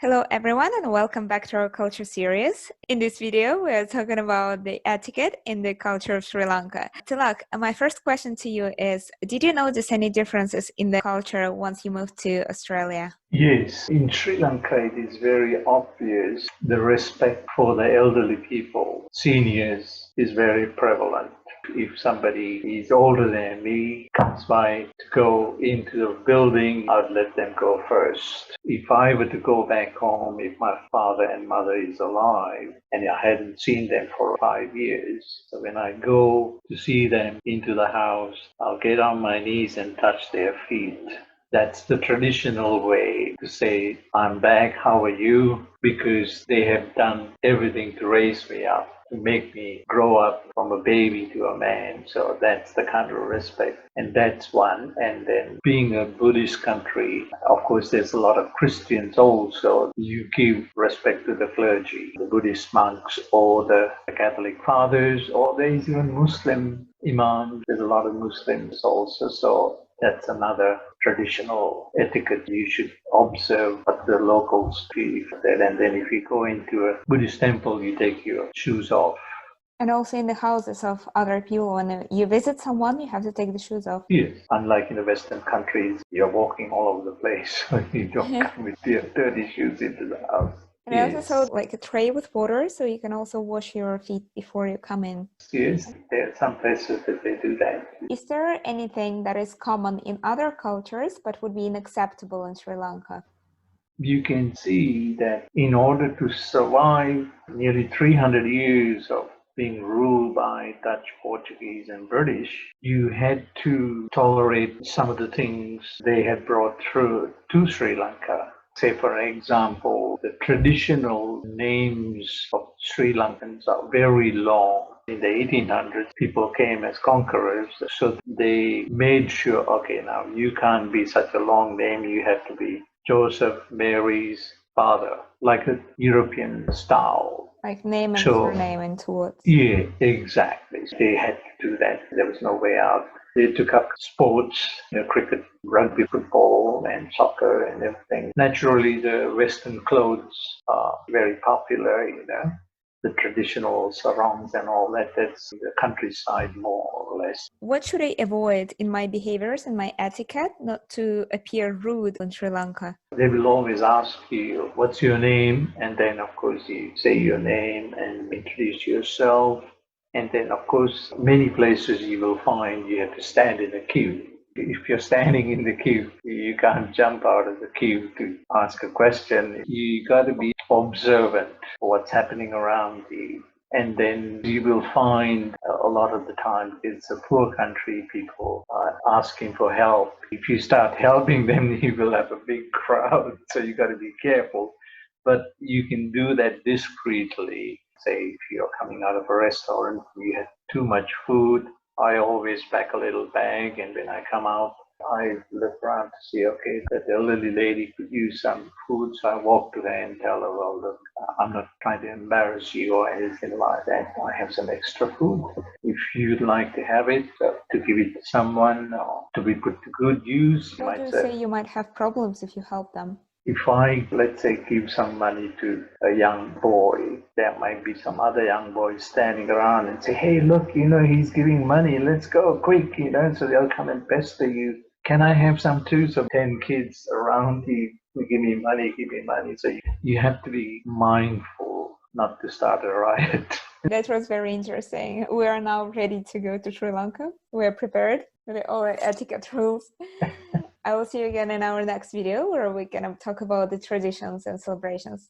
Hello everyone and welcome back to our culture series. In this video, we are talking about the etiquette in the culture of Sri Lanka. Tilak, my first question to you is, did you notice any differences in the culture once you moved to Australia? Yes, in Sri Lanka it is very obvious the respect for the elderly people, seniors, is very prevalent. If somebody is older than me, comes by to go into the building, I'd let them go first. If I were to go back home, if my father and mother is alive and I hadn't seen them for 5 years, so when I go to see them into the house, I'll get on my knees and touch their feet. That's the traditional way to say, I'm back, how are you? Because they have done everything to raise me up, to make me grow up from a baby to a man. So that's the kind of respect. And that's one. And then being a Buddhist country, of course, there's a lot of Christians also. You give respect to the clergy, the Buddhist monks or the Catholic fathers, or there's even Muslim imams. There's a lot of Muslims also. So that's another traditional etiquette you should observe what the locals do. And then if you go into a Buddhist temple, you take your shoes off. And also in the houses of other people, when you visit someone, you have to take the shoes off. Yes, unlike in the Western countries, you're walking all over the place, so you don't come with your dirty shoes into the house. And I also saw like a tray with water, so you can also wash your feet before you come in. Yes, there are some places that they do that. Is there anything that is common in other cultures but would be unacceptable in Sri Lanka? You can see that in order to survive nearly 300 years of being ruled by Dutch, Portuguese, and British, you had to tolerate some of the things they had brought through to Sri Lanka. Say, for example, the traditional names of Sri Lankans are very long. In the 1800s, people came as conquerors, so they made sure, okay, now you can't be such a long name, you have to be Joseph, Mary's father, like a European style. Like name and surname in two words. Yeah, exactly. They had to do that. There was no way out. They took up sports, cricket, rugby, football, and soccer and everything. Naturally, the Western clothes are very popular, the traditional sarongs and all that. That's the countryside more or less. What should I avoid in my behaviors and my etiquette not to appear rude in Sri Lanka? They will always ask you, what's your name? And then, of course, you say your name and introduce yourself. And then, of course, many places you will find you have to stand in a queue. If you're standing in the queue, you can't jump out of the queue to ask a question. You got to be observant of what's happening around you. And then you will find a lot of the time it's a poor country, people are asking for help. If you start helping them, you will have a big crowd. So you got to be careful. But you can do that discreetly. Say if you're coming out of a restaurant, you have too much food. I always pack a little bag, and when I come out, I look around to see, okay, that elderly lady could use some food. So I walk to her and tell her, well, look, I'm not trying to embarrass you or anything like that. I have some extra food. If you'd like to have it, to give it to someone or to be put to good use. What do you say you might have problems if you help them? If I, let's say, give some money to a young boy, there might be some other young boys standing around and say, hey, look, he's giving money. Let's go quick, so they'll come and pester you. Can I have some too? So 10 kids around you, give me money, give me money. So you have to be mindful not to start a riot. That was very interesting. We are now ready to go to Sri Lanka. We are prepared with all the etiquette rules. I will see you again in our next video where we're going to talk about the traditions and celebrations.